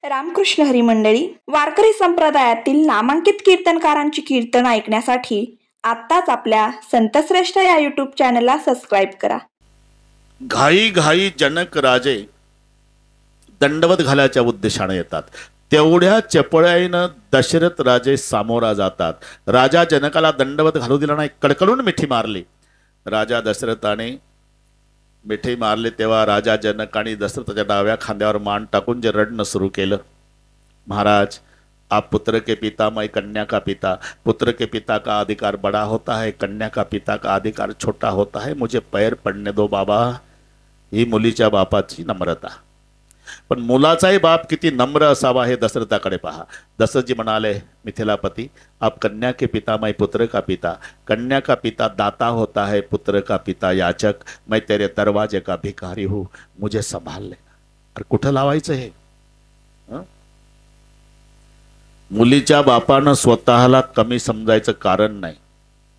रामकृष्ण हरी मंडळी, वारकरी संप्रदायातील नामांकित कीर्तनकारांची कीर्तन ऐकण्यासाठी आत्ताच आपल्या संतश्रेष्ठ या यूट्यूब चॅनलला सबस्क्राईब करा. घाई घाई जनक राजे दंडवत घालायच्या उद्देशाने येतात. तेवढ्या चपळाईनं दशरथ राजे सामोरा जातात. राजा जनकाला दंडवत घालू दिला नाही, कडकडून मिठी मारली. राजा दशरथाने मिठी मारले तेव्हा राजा जनकाने दशरथाच्या डाव्या खांद्यावर मान टाकून जे रडणं सुरू केलं, महाराज आप पुत्र के पिता, मैं कन्या का पिता. पुत्र के पिता का अधिकार बड़ा होता है, कन्या का पिता का अधिकार छोटा होता है. मुझे पैर पडने दो बाबा. ही मुलीच्या बापाची नम्रता. पण मुलाचाही बाप किती नम्र असावा हे दशरथाकडे पहा. दशरथजी म्हणाले, मिथिलापति आप कन्या के पिता, मैं पुत्र का पिता. कन्या का पिता दाता होता है, पुत्र का पिता याचक. मैं तेरे दरवाजे का भिखारी हूं, मुझे संभाल लेना. अरे कुठं लावायचं हे? मुलीच्या बापानं स्वतःला कमी समजायचं कारण नाही.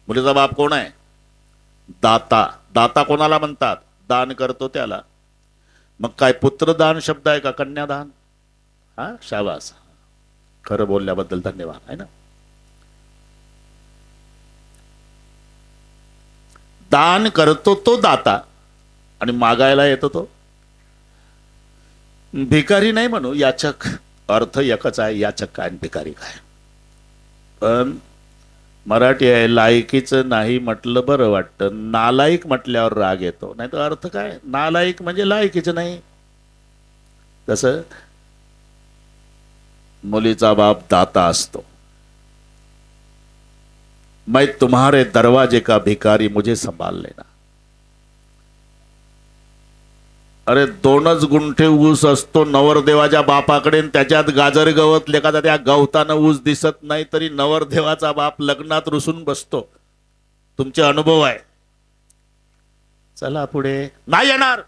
मुलीचा बाप कोण आहे? दाता. दाता कोणाला म्हणतात? दान करतो त्याला. मग काय पुत्रदान शब्द आहे का कन्यादान? हा, शाबास, खरं बोलल्याबद्दल धन्यवाद. आहे ना. दान करतो तो दाता आणि मागायला येतो तो भिकारी. नाही म्हणू, याचक. अर्थ एकच आहे, याचक काय आणि भिकारी काय. पण मराठी आहे, लायकीचं नाही म्हटलं बरं वाटतं, नालायक म्हटल्यावर राग येतो. नाही तर अर्थ काय? नालायक म्हणजे लायकीचं नाही. तसं मुलीचा बाप दाता असतो. मैं तुम्हारे दरवाजे का भिकारी, मुझे संभाल लेना. अरे 2च गुंठे ऊस असतो नवरदेवाच्या बापाकडे, त्याच्यात गाजर गवत लेखाचा, त्या गवतानं ऊस दिसत नाही तरी नवरदेवाचा बाप लग्नात रुसून बसतो. तुमचे अनुभव आहे. चला पुढे. नाही येणार.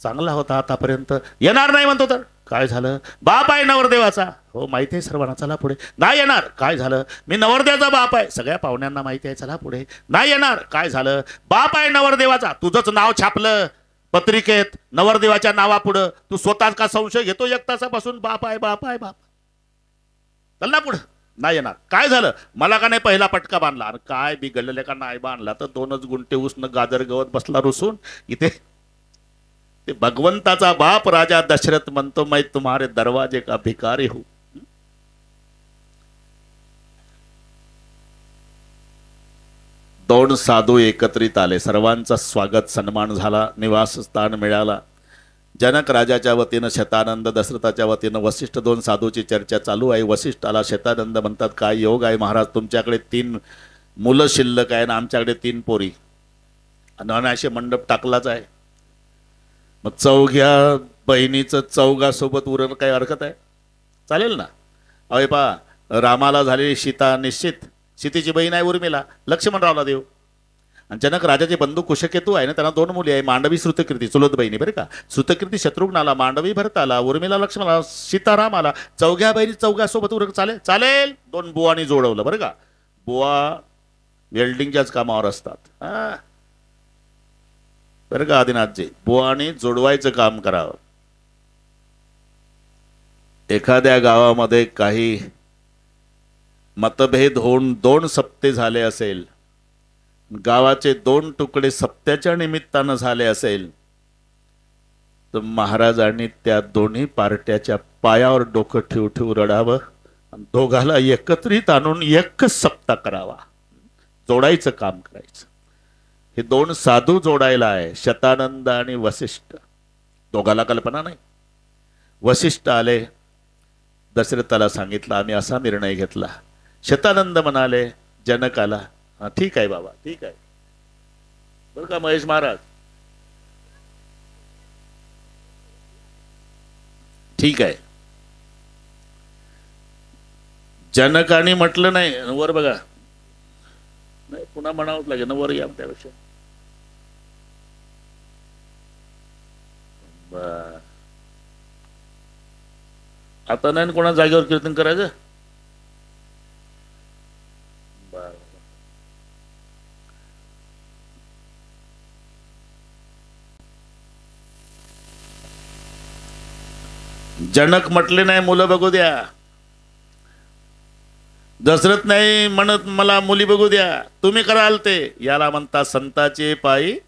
चांगला होता आतापर्यंत. येणार नाही म्हणतो तर काय झालं? बाप आहे नवरदेवाचा. हो माहिती आहे सर्वांना. चला पुढे. नाही येणार. काय झालं? मी नवरदेवाचा बाप आहे. सगळ्या पाहुण्यांना माहिती आहे. चला पुढे. नाही येणार. काय झालं? बाप आहे नवरदेवाचा. तुझंच नाव छापलं पत्रिकेत नवरदेवाच्या नावापुढं. तू स्वतःच का संशय घेतो एक तासापासून? बाप आहे, बाप आहे, बाप. चल ना पुढं. नाही येणार. काय झालं? मला का नाही पहिला पटका बांधला? अरे काय बिघडलेले का नाही बांधला? तर 2च गुंठे ऊसनं गाजर गवत बसला रुसून. इथे ते भगवंताचा बाप राजा दशरथ म्हणतो, मैं तुम्हारे दरवाजे का भिकारी हूं. दोन साधू एकत्रित आले. सर्वांचा स्वागत सन्मान झाला. निवासस्थान मिळाला. जनक राजाच्या वतीनं शतानंद, दशरथाच्या वतीनं वसिष्ठ. 2 साधूची चर्चा चालू आहे. वसिष्ठाला शतानंद म्हणतात, काय योग आहे महाराज, तुमच्याकडे 3 मुलं शिल्लक आहे ना आमच्याकडे 3 पोरी. आणि असे मंडप टाकलाच आहे. मग 4घ्या बहिणीचं 4घासोबत उरण काय हरकत आहे? चालेल ना. अरे पहा, रामाला झालेली सीता निश्चित. सीतेची बहीण आहे उर्मिला, लक्ष्मणरावला देव. आणि जनक राजाचे बंधू कुशकेतू आहे ना, त्यांना 2 मुली आहे. मांडवी, श्रुतकीर्ती, चुलत बहिणी बरं का. श्रुतकीर्ती शत्रुघ्नाला, मांडवी भरताला, उर्मिला लक्ष्मणाला, सीतारामाला. 4घ्या बहिणी 4घासोबत उरण चालेल? चालेल. 2 बुवानी जोडवलं बरं का. बुवा वेल्डिंगच्याच कामावर असतात बरं का आदिनाथजी. बुवानी जोडवायचं काम करावं. एखाद्या गावामध्ये काही मतभेद होऊन 2 सप्ते झाले असेल, गावाचे 2 तुकडे सप्त्याच्या निमित्तानं झाले असेल, तर महाराजांनी त्या दोन्ही पार्ट्याच्या पायावर डोकं ठेवू ठेवू रडावं आणि दोघाला एकत्रित आणून एकच सप्ताह करावा. जोडायचं काम करायचं. हे 2 साधू जोडायला आहे, शतानंद आणि वसिष्ठ. दोघाला कल्पना नाही. वसिष्ठ आले, दशरथाला सांगितलं आम्ही असा निर्णय घेतला. शतानंद म्हणाले जनकाला, हा ठीक आहे बाबा, ठीक आहे बरं का महेश महाराज, ठीक आहे. जनकाने म्हटलं नाही. वर बघा, नाही पुन्हा म्हणावंच लागेल ना, वर या त्यापेक्षा. आता नाही कोणा जागेवर कीर्तन करायचं. जनक म्हटले नाही मुलं बघू द्या, दशरथ नाही म्हणत मला मुली बघू द्या, तुम्ही कराल ते. याला म्हणता संताचे पायी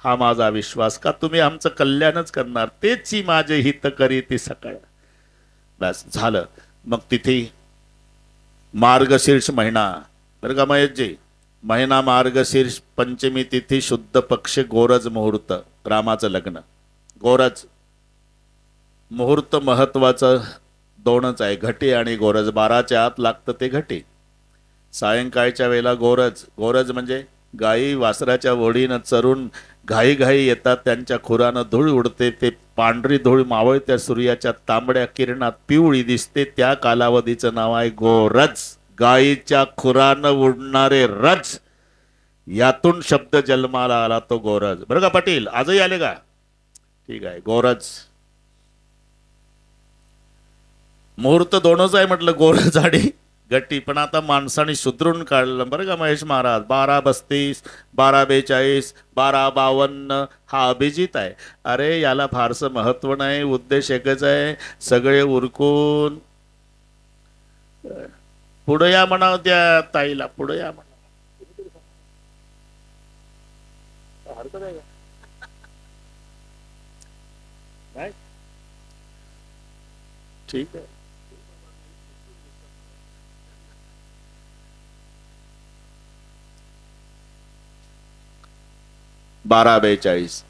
हा माझा विश्वास, का तुम्ही आमचं कल्याणच करणार, तेची माझे हित करी ती सकाळ. बस झालं. मग तिथे मार्गशीर्ष महिना, बरं का महेशजी, महिना मार्गशीर्ष, पंचमी तिथी, शुद्ध पक्ष, गोरज मुहूर्त, रामाचं लग्न. गोरज मुहूर्त महत्वाचं दोनच आहे, घटी आणि गोरज. 12च्या आत लागतं ते घटी. सायंकाळच्या वेळेला गोरज. गोरज म्हणजे गाई वासराच्या वडीनं चरून घाई घाई येतात, त्यांच्या खुरानं धूळ उडते, ते पांढरी धूळ मावळत्या सूर्याच्या तांबड्या किरणात पिवळी दिसते, त्या कालावधीचं नाव आहे गोरज. गायीच्या खुरानं उडणारे रज, यातून शब्द जन्माला आला तो गोरज. बरं का पाटील, आजही आले का? ठीक आहे. गोरज मुहूर्त दोनच आहे म्हटलं, गोरज आणि गट्टी. पण आता माणसाने सुधरून काढलं बरं का महेश महाराज. 12:32, 12:42, 12:52 हा अभिजित आहे. अरे याला फारसं महत्व नाही, उद्देश एकच आहे, सगळे उरकून पुढे या म्हणाव, त्या ताईला पुढे या म्हणा. हरकत आहे का? ठीक आहे. बारा 42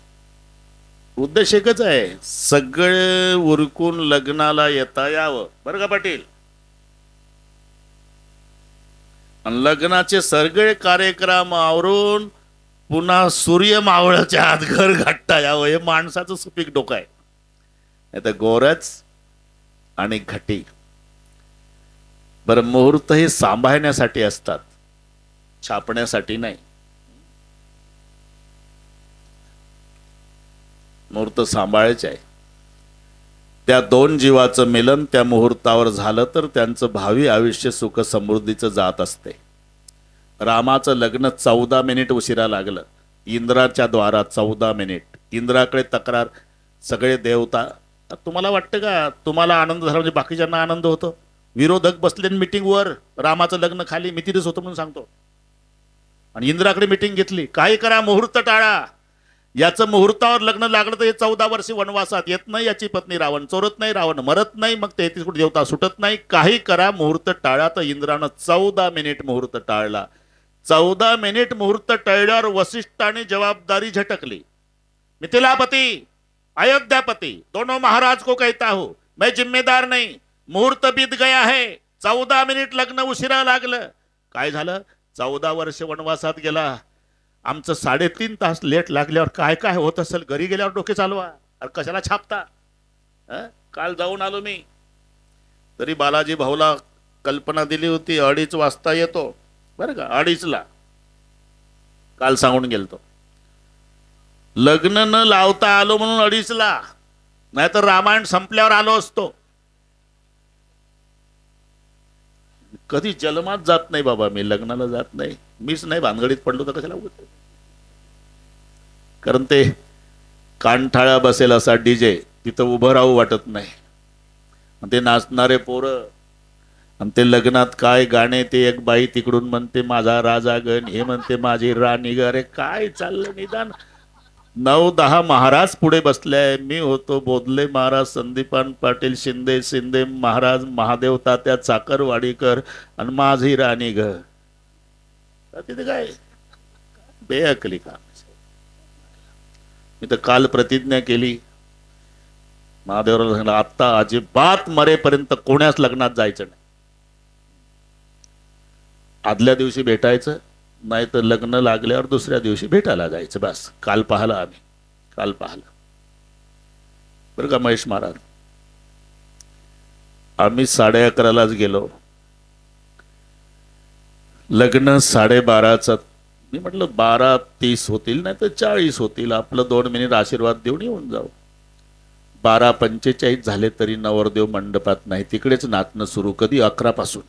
उद्देश एकच आहे, सगळे उरकून लग्नाला येता यावं. बरं का पाटील? लग्नाचे सगळे कार्यक्रम आवरून पुन्हा सूर्य मावळाच्या आत घर गाठता यावं, हे माणसाचं सुपीक डोकं आहे. नाही तर गोरज आणि घटी. बरं, मुहूर्त हे सांभाळण्यासाठी असतात, छापण्यासाठी नाही. मुहूर्त सांभाळायचे आहे. त्या दोन जीवाचं मिलन त्या मुहूर्तावर झालं तर त्यांचं भावी आयुष्य सुख समृद्धीचं जात असते. रामाचं लग्न 14 मिनिट उशिरा लागलं, इंद्राच्या द्वारात 14 मिनिट. इंद्राकडे तक्रार, सगळे देवता. तुम्हाला वाटतं का तुम्हाला आनंद झाला म्हणजे बाकीच्यांना आनंद होतो? विरोधक बसले मीटिंगवर, रामाचं लग्न खाली, मी तिथेच होतो म्हणून सांगतो. आणि इंद्राकडे मीटिंग घेतली, काही करा मुहूर्त टाळा. याचं मुहूर्तावर लग्न लागलं तर हे 14 वर्षे वनवासात येत नाही, याची पत्नी रावण चोरत नाही, रावण मरत नाही, मग 33 कोटी देवता सुटत नाही, काही करा मुहूर्त टाळा. तर इंद्रानं 14 मिनिट मुहूर्त टाळला. 14 मिनिट मुहूर्त टळल्यावर वसिष्ठाने जवाबदारी झटकली. मिथिलापति, अयोध्यापति, दोनों महाराज को कहता हूं, मैं जिम्मेदार नहीं, मुहूर्त बीत गया है. 14 मिनिट लग्न उशिरा लागलं. काय झालं? 14 वर्ष वनवासात गेला. आमचं 3.5 तास लेट लागल्यावर काय काय होत असेल, घरी गेल्यावर डोके चालवा. अरे कशाला छापता? काल जाऊन आलो मी, तरी बालाजी भाऊला कल्पना दिली होती 2:30 वाजता येतो, बरं का, 2:30ला काल सांगून गेलतो. लग्न न लावता आलो म्हणून 2:30ला, नाहीतर रामायण संपल्यावर आलो असतो. कधी जन्मात जात नाही बाबा, मी लग्नाला जात नाही. मीच नाही भानगडीत पडलो तर कशाला उगत. कारण ते कानठाळा बसेल असा डीजे, तिथं उभं राहू वाटत नाही. ते नाचणारे पोरं आणि ते लग्नात काय गाणे, ते एक बाई तिकडून म्हणते माझा राजा गण, हे म्हणते माझी राणी ग. अरे काय चाललं? निदान 9-10 महाराज पुढे बसले. मी होतो बोधले महाराज, संदीपान पाटील, शिंदे महाराज, महादेव तात्या चाकरवाडीकर आणि माझी राणी ग. तिथे काय बेअकली का? मी तर काल प्रतिज्ञा केली महादेवराला, सांगितलं आता अजिबात मरेपर्यंत कोणाच लग्नात जायचं नाही. आदल्या दिवशी भेटायचं, नाही तर लग्न लागल्यावर दुसऱ्या दिवशी भेटायला जायचं. बस. काल पाहिलं आम्ही, काल पाहिलं बरं का महेश महाराज. आम्ही 11:30लाच गेलो, लग्न 12:30चं. मी म्हटलं 12:30 होतील, नाही तर 40 होतील, आपलं 2 मिनिट आशीर्वाद देऊन येऊन जाऊ. 12:45 झाले तरी नवरदेव मंडपात नाही, तिकडेच नाचणं सुरू. कधी? 11 पासून.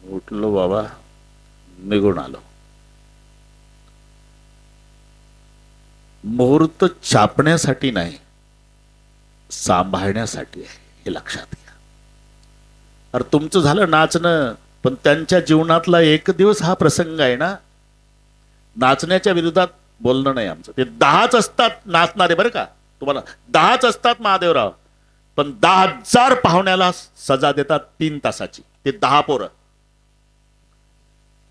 उठलो बाबा, निघून आलो. मुहूर्त छापण्यासाठी नाही, सांभाळण्यासाठी आहे, हे लक्षात घ्या. अरे तुमचं झालं नाचणं, पण त्यांच्या जीवनातला एक दिवस हा प्रसंग आहे ना. नाचण्याच्या विरोधात बोलणं नाही आमचं. ते 10च असतात नाचणारे बरं का, तुम्हाला 10च असतात महादेवराव, पण 10,000 पाहुण्याला सजा देतात 3 तासाची. ते 10 पोरं,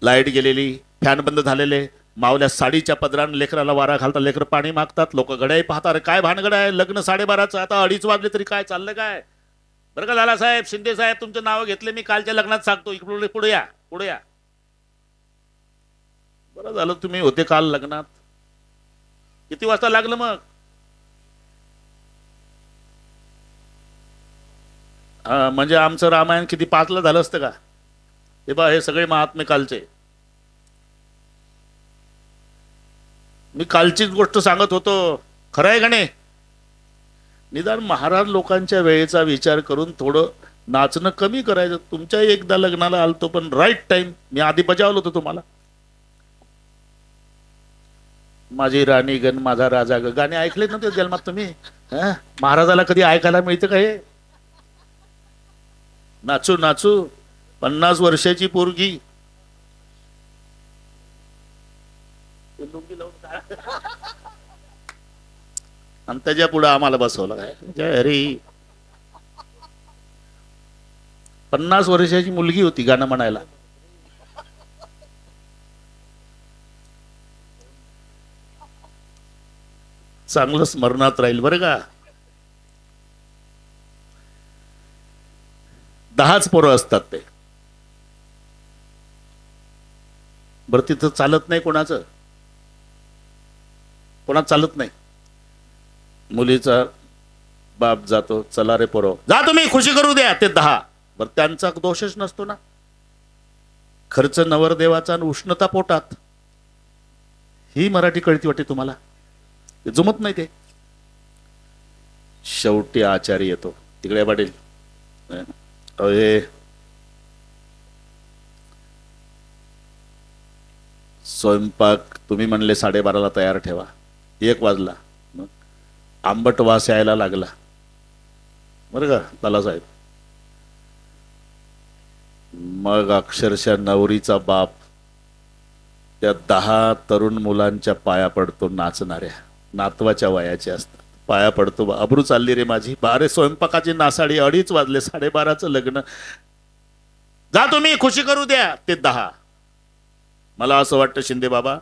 लाईट गेलेली, फॅन बंद झालेले, मावल्या साडीच्या पदरान लेकराला वारा घालतात, लेकर पाणी मागतात, लोक घड्याळी पाहतात. अरे काय भानगड आहे, लग्न 12:30चं, आता 2:30 वाजले तरी काय चाललं काय. बरं का लाला साहेब, शिंदे साहेब, तुमचं नाव घेतले मी कालच्या लग्नात सांगतो, इकडे पुढे या, पुढे या. बरं झालं तुम्ही होते काल लग्नात. किती वाजता लागलं मग? म्हणजे आमचं रामायण किती 5ला झालं असतं का? हे बा, हे सगळे महात्मे कालचे. मी कालचीच गोष्ट सांगत होतो, खरं आहे का नाही? निदान महाराज लोकांच्या वेळेचा विचार करून थोडं नाचणं कमी करायचं. तुमच्या एकदा लग्नाला आलतो, पण राईट टाइम मी आधी बजावलं होतं तुम्हाला. माझी राणी गण माझा राजा ग, गाणे ऐकले ना ते जन्मात तुम्ही? महाराजाला कधी ऐकायला मिळतं का हे? नाचू नाचू 50 वर्षाची पोरगी आणि त्याच्या पुढे आम्हाला बसवलं काय? अरे 50 वर्षाची मुलगी होती गाणं म्हणायला. चांगलं स्मरणात राहील बरं का. 10च पोरं असतात ते. बरं तिथं चालत नाही कोणाचं, कोणाच चालत नाही. मुलीचा बाप जातो, चला रे पोरो जा तुम्ही खुशी करू द्या. ते 10. बरं त्यांचा दोषच नसतो ना. खर्च नवरदेवाचा आणि उष्णता पोटात. ही मराठी कळती वाटते तुम्हाला? ते जमत नाही. ते शेवटी आचारी येतो तिकडे पाटील. हे स्वयंपाक तुम्ही म्हणले 12:30ला तयार ठेवा, 1 वाजला, मग आंबट वास यायला लागला बरं का लालासाहेब. मग अक्षरशः नवरीचा बाप त्या 10 तरुण मुलांच्या पाया पडतो. नाचणाऱ्या नातवाच्या वयाचे असतात, पाया पडतो. अब्रू चालली रे माझी. बारे स्वयंपाकाची नासाडी, 2:30 वाजले, 12:30चं लग्न, जा तुम्ही खुशी करू द्या. ते 10. मला असं वाटतं शिंदे बाबा,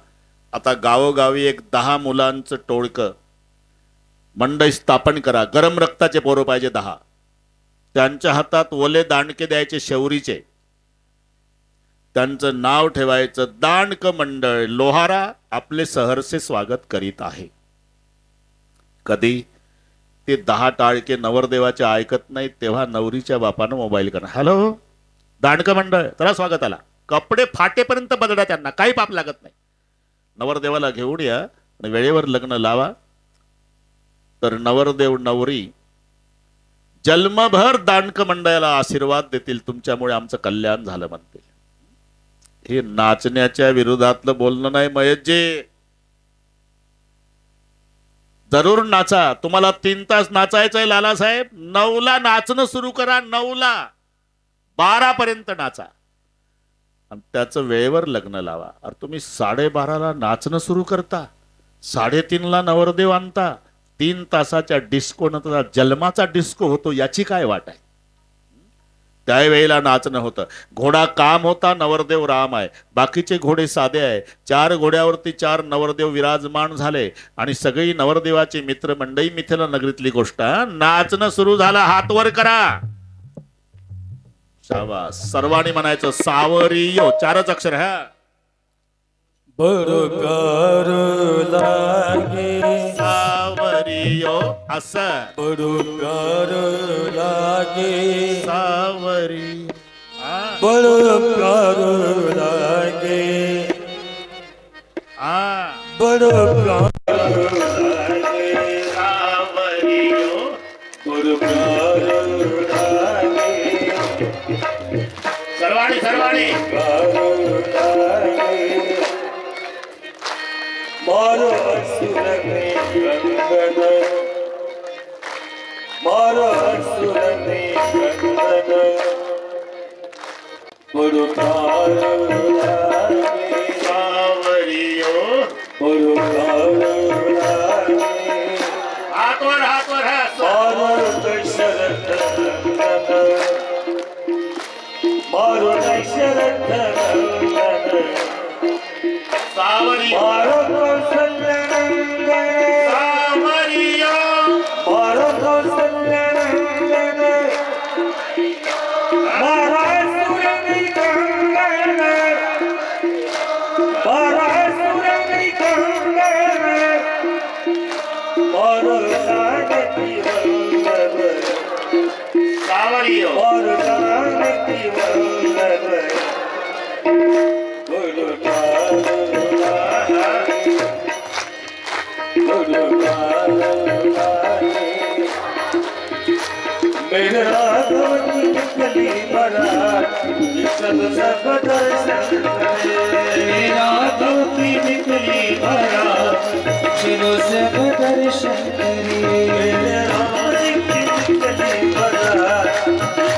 आता गावोगावी एक 10 मुलांचं टोळकं मंडई स्थापन करा. गरम रक्ताचे पोरं पाहिजे 10. त्यांच्या हातात ओले दांडके द्यायचे शौरीचे. त्यांचं नाव ठेवायचं दांडक मंडळ लोहारा आपले सहर्षे स्वागत करीत आहे. कधी ते 10 टाळके नवरदेवाचे ऐकत नाहीत तेव्हा नवरीच्या बापानं मोबाईल करा, हॅलो दांडक मंडळ, चला स्वागताला. कपडे फाटेपर्यंत बदला, त्यांना काही पाप लागत नाही. नवरदेवाला घेऊन या आणि वेळेवर लग्न लावा, तर नवरदेव नवरी जन्मभर दांडक मंडळाला आशीर्वाद देतील, तुमच्यामुळे आमचं कल्याण झालं म्हणतील. हे नाचण्याच्या विरोधातलं बोलणं नाही महेशजी. जरूर नाचा. तुम्हाला 3 तास नाचायचंय लालासाहेब, 9ला नाचणं सुरू करा. 9ला 12पर्यंत नाचा आणि त्याचं वेळेवर लग्न लावा. अरे तुम्ही 12:30ला नाचणं सुरू करता, 3:30ला नवरदेव आणता. 3 तासाच्या डिस्को नंतर जन्माचा डिस्को होतो, याची काय वाट आहे? त्यावेळेला नाचणं होतं. घोडा काम होता, नवरदेव राम आहे. बाकीचे घोडे साधे आहे. 4 घोड्यावरती 4 नवरदेव विराजमान झाले आणि सगळी नवरदेवाची मित्रमंडळी. मिथिला नगरीतली गोष्ट. नाचणं सुरू झालं, हात वर करा. शाबास. सर्वांनी म्हणायचं सावरियो, 4च अक्षर. हा बडकार लागे सावरियो, असं बडकार लागे सावरी, बडकार लागे बडकार लागे सावरियो, बडकार लागे सर्वांनी मारो असुर कंगन मारो असुर ने कंगन पुरकार लागे सावरियो पुरकार लागे हाथ वर है मारो दशरथ नंदन मारो दशरथ नंदन सावरियो मारो कौशल्य नंदन सावरियो मारो कौशल्य नंदन मारो असुर निकंदन मारो असुर निकंदन मारो जानकी वल्लभ सावरियो मारो जानकी वल्लभ मेरे राघवती निकली बरात सब सब दर्शन करे राघवती निकली बरात चलो सब दर्शन करे मेरे राघवती निकली बरात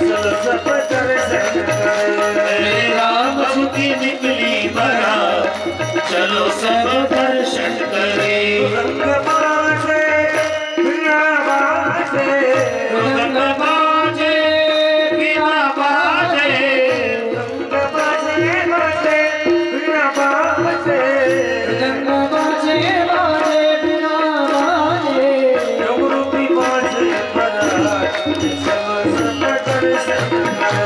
चलो सब दर्शन करे राघवती निकली बरात चलो सब दर्शन करे रंग बाजे बिना बाजे रंग बाजे बिना बाजे रंग बाजे बाजे बिना बाजे रंग बाजे बाजे बिना बाजे डमरू भी बाजे बरात सब दर्शन करे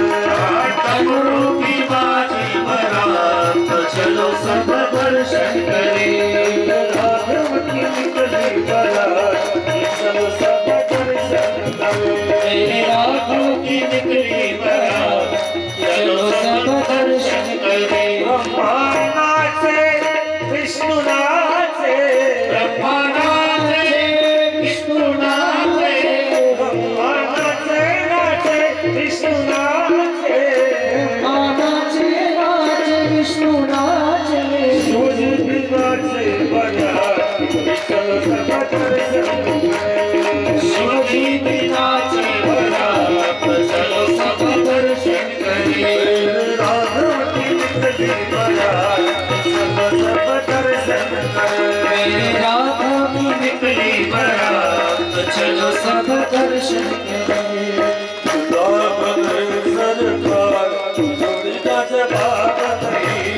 डमरू भी बाजे बरात चलो सब दर्शन करे राघवती निकली बरात चलो सब दर्शन करे राघवती निकली बरात चलो सब दर्शन करे ब्रह्मा नाचे विष्णु नाचे ब्रह्मा नाचे विष्णु नाचे ब्रह्मा नाचे नाचे विष्णु नाचे ब्रह्मा नाचे नाचे विष्णु नाचे सूर्य भी नाचे बरात चलो सब दर्शन करे शिवजी भी नाचे बरात चलो सब दर्शन करे राघवती निकली बरात चलो सब दर्शन करे राघवती निकली बरात चलो सब दर्शन करे सरकार जोड़ी का जवाब नहीं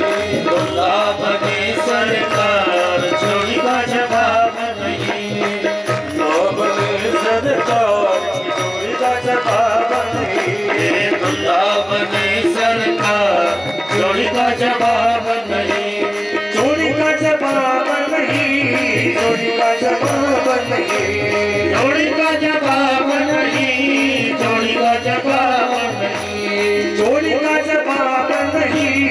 गुलाब की सरकार जोड़ी का जवाब नहीं गुलाब की सरकार जोड़ी का जवाब नहीं गुलाब की सरकार जोड़ी का जवाब नहीं जोड़ी का जवाब नहीं जोड़ी का जवाब नहीं जोड़ी का जवाब नहीं जोड़ी का जवाब नहीं जोड़ी का जवाब नहीं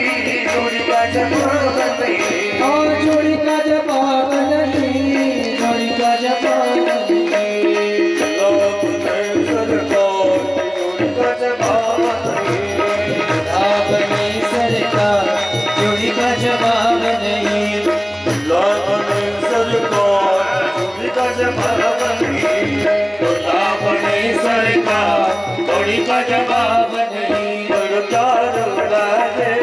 जोड़ी का जवाब नहीं और जोड़ी का जवाब नहीं जोड़ी का जवाब नहीं लोग में सरकार जोड़ी का जवाब नहीं आपने सरकार जोड़ी का जवाब नहीं लोग में सरकार जोड़ी का जवाब नहीं आपने सरकार जोड़ी का जवाब नहीं बड़कार लागे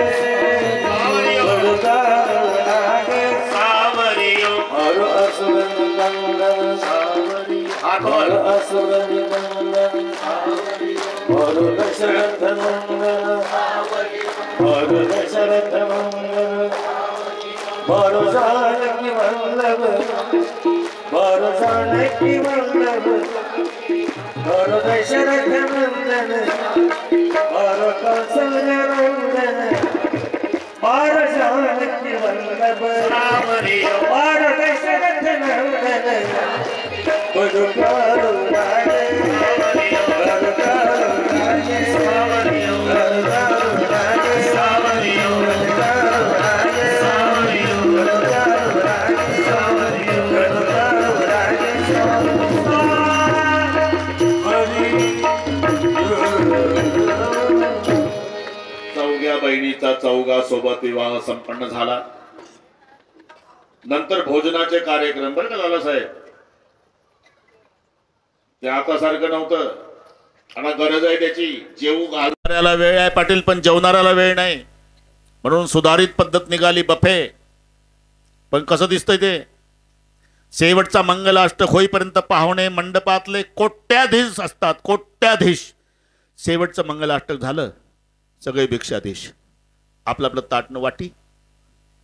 बड़कार लागे सावरियो और असुर नंदन हाथ और वर असुर नंदन और दशरथ नंदन और दशरथ नंदन मारो जानकी वल्लभ मारो जानकी वल्लभ मारो दशरथ नंदन मारो कौशल्य नंदन मारो जानकी वल्लभ सावरियो मारो दशरथ नंदन पुरकार लागे पुरकार लागे सावरियो पुरकार लागे सावरियो पुरकार लागे सावरियो पुरकार लागे सावरियो पुरकार लागे चौघ्या बहिणीचा चौघा सोबत विवाह संपन्न झाला. नंतर भोजनाचे कार्यक्रम बरं का लाला साहेब ते आता सारखं नव्हतं. आणि गरज आहे त्याची. जेवू घालणाऱ्याला वेळ आहे पाटील, पण जेवणाऱ्याला वेळ नाही. म्हणून सुधारित पद्धत निघाली बफे. पण कसं दिसतंय ते, शेवटचा मंगलाष्टक होईपर्यंत पाहुणे मंडपातले कोट्याधीश असतात, कोट्याधीश. शेवटचं मंगलाष्टक झालं, सगळे भिक्षाधीश. आपलं आपलं ताटणं वाटी,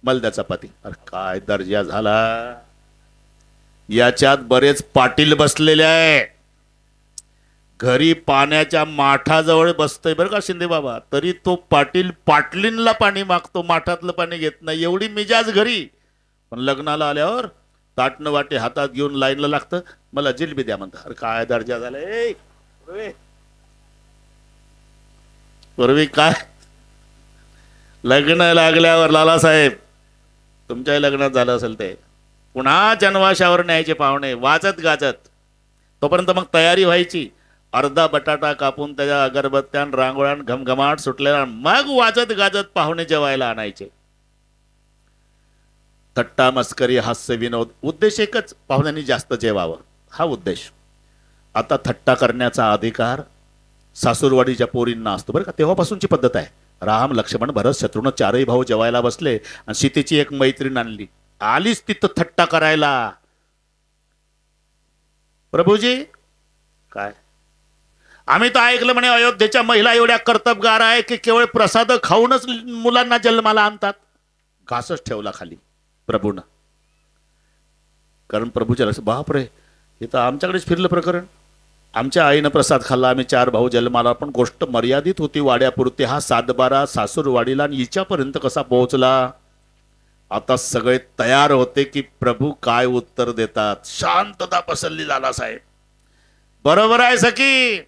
मलद्या चपाती. अरे काय दर्जा झाला. याच्यात बरेच पाटील बसलेले आहे. घरी पाण्याच्या माठाजवळ बसतोय बरं का शिंदे बाबा, तरी तो पाटील पाटलींना पाणी मागतो, माठातलं पाणी घेत नाही. एवढी मिजाज घरी. पण लग्नाला आल्यावर ताटणं वाटे हातात घेऊन लाईनला लागतं, मला जिलबी द्या म्हणतात. अरे काय दर्जा झालाय. पूर्वी काय लग्न लागल्यावर लालासाहेब, तुमच्याही लग्नात झालं असेल ते, पुन्हा जनवाशावर न्यायचे पाहुणे वाजत गाजत. तोपर्यंत मग तयारी व्हायची. अर्धा बटाटा कापून त्याच्या अगरबत्त्यान रांगोळ्यान घमघमाट सुटलेला, मग वाजत गाजत पाहुणे जेवायला आणायचे. थट्टा मस्करी हास्य विनोद, उद्देश एकच, पाहुण्यांनी जास्त जेवावं, हा उद्देश. आता थट्टा करण्याचा अधिकार सासूरवाडीच्या पोरींना असतो बरं का. तेव्हापासूनची पद्धत आहे. राम लक्ष्मण भरत शत्रुघ्न चारही भाऊ जेवायला बसले आणि सीतेची एक मैत्रीण आणली, आलीच तिथं थट्टा करायला. प्रभूजी काय, आम्ही तर ऐकलं म्हणे अयोध्येच्या महिला एवढ्या कर्तबगार आहे की केवळ प्रसाद खाऊनच मुलांना जन्माला आणतात. घासच ठेवला खाली प्रभूनं. कारण प्रभूच्या लक्ष, बापरे हे तर आमच्याकडेच फिरलं प्रकरण. आमच्या आईनं प्रसाद खाल्ला, आम्ही 4 भाऊ जन्माला, पण गोष्ट मर्यादित होती वाड्यापुरती. हा सातबारा सासूरवाडीला आणि हिच्यापर्यंत कसा पोहोचला. आता सगळे तयार होते की प्रभू काय उत्तर देतात. शांतता पसरली लालासाहेब. बरोबर आहे सखी,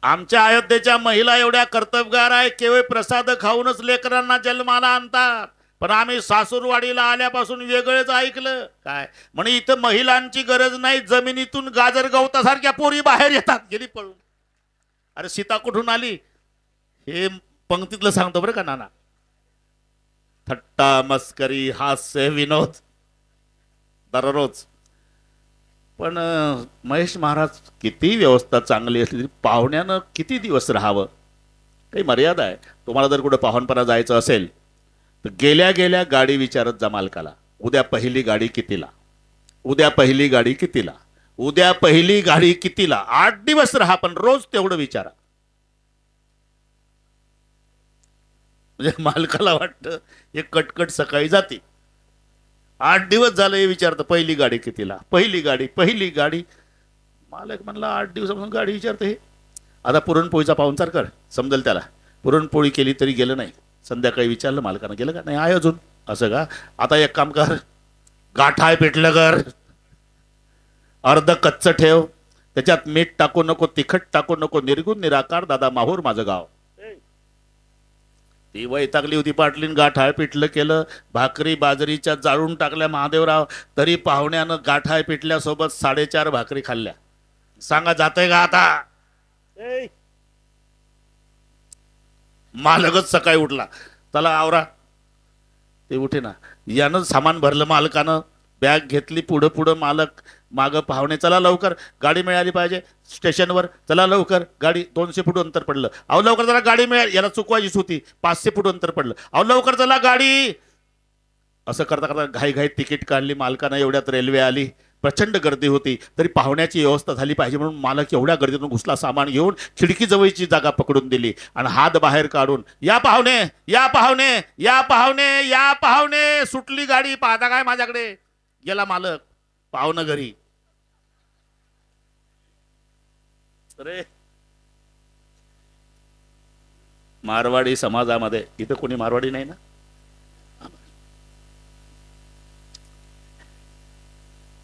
आमच्या अयोध्येच्या महिला एवढ्या कर्तबगार आहे, केवळ प्रसाद खाऊनच लेकरांना जन्माला आणतात. पण आम्ही सासूरवाडीला आल्यापासून वेगळंच ऐकलं. काय म्हणे, इथं महिलांची गरज नाही, जमिनीतून गाजर गवतासारख्या पोरी बाहेर येतात. गेली पळून. अरे सीता कुठून आली हे पंक्तीतलं सांगतो बरं का नाना. थट्टा मस्करी हास्य विनोद दररोज. पण महेश महाराज, किती व्यवस्था चांगली असली तरी पाहुण्यानं किती दिवस राहावं, काही मर्यादा आहे. तुम्हाला जर कुठं पाहुणपणा जायचं असेल तर गेल्या गेल्या गाडी विचारत जा मालकाला, उद्या पहिली गाडी कितीला, उद्या पहिली गाडी कितीला, उद्या पहिली गाडी कितीला. 8 दिवस राहा, पण रोज तेवढं विचारा. म्हणजे मालकाला वाटतं हे कटकट सकाळी जाते. 8 दिवस झालं हे विचारतं पहिली गाडी कितीला, पहिली गाडी, पहिली गाडी. मालक म्हणला 8 दिवसापासून गाडी विचारतं हे. आता पुरणपोळीचा पाहुणचार कर, समजेल त्याला. पुरणपोळी केली तरी गेलं नाही. संध्याकाळी विचारलं मालकानं, गेलं का नाही, आहे अजून. असं का, आता एक काम कर, गाठाय पिठलं कर, अर्ध कच्च ठेव, त्याच्यात मीठ टाकू नको, तिखट टाकू नको, निर्गुण निराकार दादा माहूर माझं गाव. ती वैतागली होती पाटलीन. गाठाय पिठलं केलं, भाकरी बाजरीच्या जाळून टाकल्या महादेवराव, तरी पाहुण्यानं गाठाय पिठल्यासोबत 4.5 भाकरी खाल्ल्या. सांगा जातंय का आता. मालकच सकाळी उठला, चला आवरा. ते उठे ना. यानं सामान भरलं मालकानं, बॅग घेतली पुढं पुढं, मालक मागं, पाहुणे चला लवकर, गाडी मिळाली पाहिजे स्टेशनवर, चला लवकर गाडी. 200 फूट अंतर पडलं. अहो लवकर चला गाडी मिळाली. याला चुकवायचीच होती. 500 फूट अंतर पडलं. अहो लवकर चला गाडी. असं करता करता घाई तिकीट काढली मालकानं. एवढ्यात रेल्वे आली. प्रचंड गर्दी होती, तरी पाहुण्याची व्यवस्था झाली पाहिजे म्हणून मालक एवढ्या गर्दीतून घुसला, सामान घेऊन खिडकी जवळची जागा पकडून दिली आणि हात बाहेर काढून, या पाहुणे, या पाहुणे, या पाहुणे, या पाहुणे. सुटली गाडी. पाहता काय माझ्याकडे. गेला मालक, पाहुणं घरी. अरे मारवाडी समाजामध्ये, इथं कोणी मारवाडी नाही ना,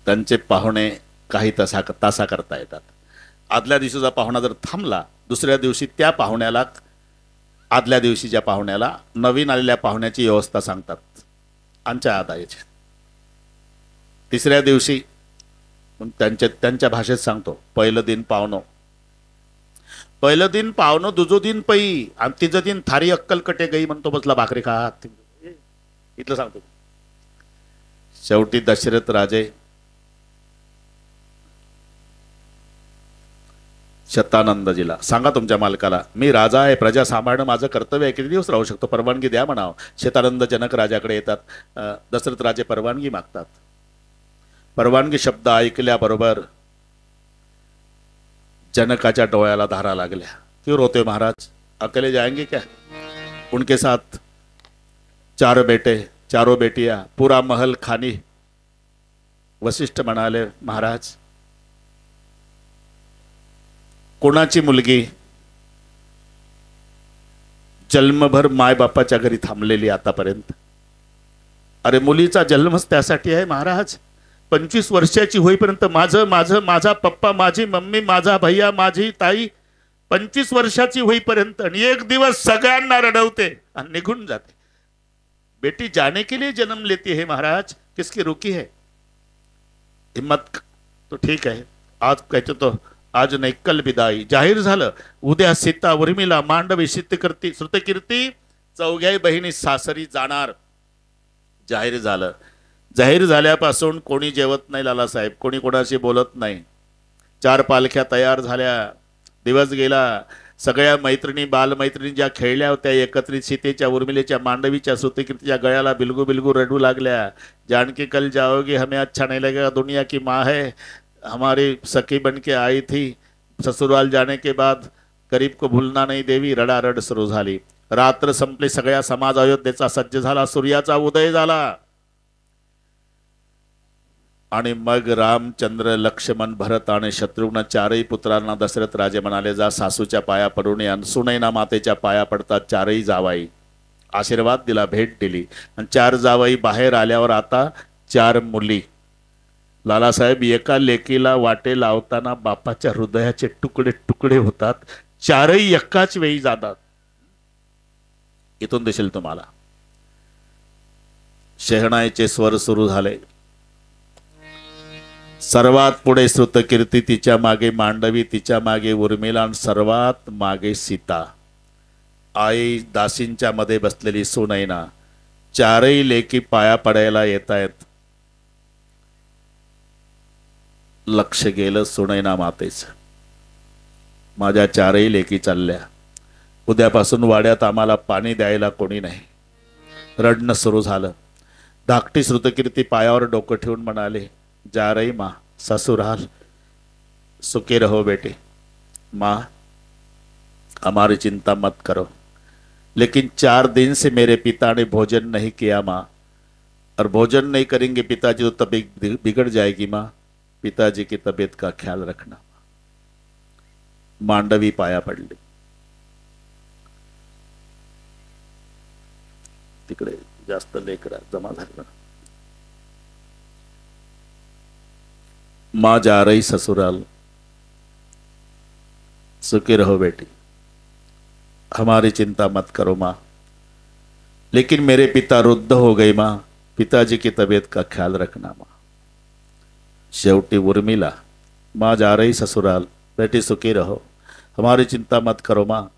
त्यांचे पाहुणे काही तासा करता येतात. आदल्या दिवशीचा पाहुणा जर थांबला, दुसऱ्या दिवशी त्या पाहुण्याला, आदल्या दिवशीच्या पाहुण्याला नवीन आलेल्या पाहुण्याची व्यवस्था सांगतात आमच्या आदायाची. तिसऱ्या दिवशी त्यांच्या भाषेत सांगतो, पहिलं दिन पाहुणो, पहिलं दिन पाहुणो, दुजो दिन पै आणि तिजं दिन थारी अक्कल कटे गई म्हणतो, बसला भाकरी खात. इथलं सांगतो. शेवटी दशरथ राजे शतानंदजीला, सांगा तुमच्या मालकाला मी राजा आहे, प्रजा सांभाळणं माझं कर्तव्य आहे, किती दिवस राहू शकतो, परवानगी द्या म्हणावं. शतानंद जनक राजाकडे येतात. दशरथ राजे परवानगी मागतात. परवानगी शब्द ऐकल्याबरोबर जनकाच्या डोळ्याला धारा लागल्या. क्यों रोते महाराज, अकेले जाएंगे क्या? उनके साथ 4 बेटे, 4 बेटियां, पूरा महल खानी. वशिष्ठ म्हणाले, महाराज कोणाची मुलगी जन्मभर मायबापाच्या घरी थांबलेली आतापर्यंत? अरे मुलीचा जन्मच त्यासाठी आहे महाराज. 25 वर्षाची होईपर्यंत माझा पप्पा, माझी मम्मी, माझा भैया, माझी ताई 25 वर्षाची होईपर्यंत, आणि एक दिवस सगळ्यांना रडवते आणि निघून जाते. बेटी जाने के लिए जन्म लेती है महाराज, किसकी रुकी है हिम्मत? तो ठीक है, आज कहते तो आज नाही कल विदाई. जाहीर झालं. उद्या सीता, उर्मिला, मांडवी, श्रुतकीर्ती 4 बहिणी सासरी जाणार. जाहीर झालं. जाहीर झाल्यापासून कोणी जेवत नाही लालासाहेब, कोणी कोणाशी बोलत नाही. 4 पालख्या तयार झाल्या. दिवस गेला. सगळ्या मैत्रिणी, बालमैत्रिणी ज्या खेळल्या होत्या एकत्रित, सीतेच्या, उर्मिलेच्या, मांडवीच्या, श्रुतकीर्तीच्या गळ्याला बिलगू बिलगू रडू लागल्या. जानकी कल जाओगी, हमें अच्छा नहीं लगेगा, दुनिया की माँ है, हमारी सखी बन के आई थी, ससुराल जाने के बाद गरीब को भूलना नहीं देवी. रडारड सुरू झाली. रात्र संपली. सगळ्या समाज अयोध्येचा सज्ज झाला. सूर्याचा उदय झाला. आणि मग रामचंद्र, लक्ष्मण, भरत आणि शत्रुघ्न 4ही पुत्रांना दशरथ राजे म्हणाले, जा सासूच्या पाया पडून या. सुनैना मातेच्या पाया पडतात 4ही जावाई. आशीर्वाद दिला, भेट दिली. आणि 4 जावाई बाहेर आल्यावर आता 4 मुली. लालासाहेब, एका लेकीला वाटे लावताना बापाच्या हृदयाचे तुकडे तुकडे होतात. 4ही एकाच वेळी जातात. इथून दिसेल तुम्हाला. शहनाईचे स्वर सुरू झाले. सर्वात पुढे श्रुतकीर्ती, तिच्या मागे मांडवी, तिच्या मागे उर्मिला आणि सर्वात मागे सीता. आई दासींच्या मध्ये बसलेली सुनैना. 4ही लेकी पाया पडायला येत आहेत. लक्ष गेलं सुनैना मातेचं. माझ्या 4ही लेकी चालल्या. उद्यापासून वाड्यात आम्हाला पाणी द्यायला कोणी नाही. रडणं सुरू झालं. धाकटी श्रुतकीर्ती पायावर डोकं ठेवून म्हणाले, जा रही माँ, ससुराल सुखी रहो बेटे. माँ हमारी चिंता मत करो, लेकिन 4 दिन से मेरे पिता ने भोजन नहीं किया माँ, और भोजन नहीं करेंगे पिताजी तो तबीयत बिगड़ जाएगी माँ. पिताजी की तबीयत का ख्याल रखना. मांडवी पाया पडली. तिकडे जास्त लेकरा जमा झाला. माँ जा रही ससुराल, सुखी रहो बेटी, हमारी चिंता मत करो माँ, लेकिन मेरे पिता वृद्ध हो गए माँ, पिताजी की तबीयत का ख्याल रखना माँ. शेवटी उर्मिला, माँ जा रही ससुराल, बेटी सुखी रहो, हमारी चिंता मत करो माँ,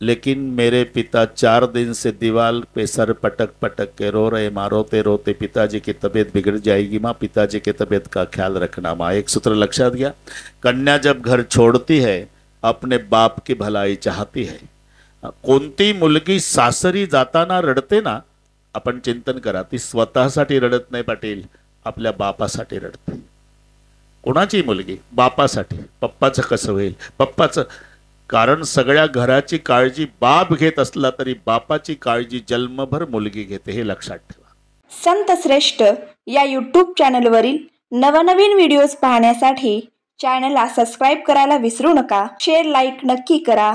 लेकिन मेरे पिता 4 दिन से दीवार पे सर पटक पटक के रो रहे माँ, रोते रोते पिताजी की तबीयत बिगड़ जाएगी माँ, पिताजी की तबीयत का ख्याल रखना माँ. एक सूत्र लक्षात घ्या. कन्या जब घर छोड़ती है अपने बाप की भलाई चाहती है. कोणती मुलगी सासरी जाताना रडते ना, आपण चिंतन करा, ती स्वतःसाठी रडत नाही पाटील, आपल्या बापासाठी रडते. कोणाची मुलगी? बापासाठी. पप्पाचं कसं होईल? पप्पाचं. कारण सगळ्या घराची काळजी बाप घेत असला तरी बापाची काळजी जन्मभर मुलगी घेते, हे लक्षात ठेवा. संत श्रेष्ठ या यूट्यूब चॅनलवरील नवनवीन व्हिडिओज पाहण्यासाठी चॅनलला सबस्क्राईब करायला विसरू नका. शेअर, लाईक नक्की करा.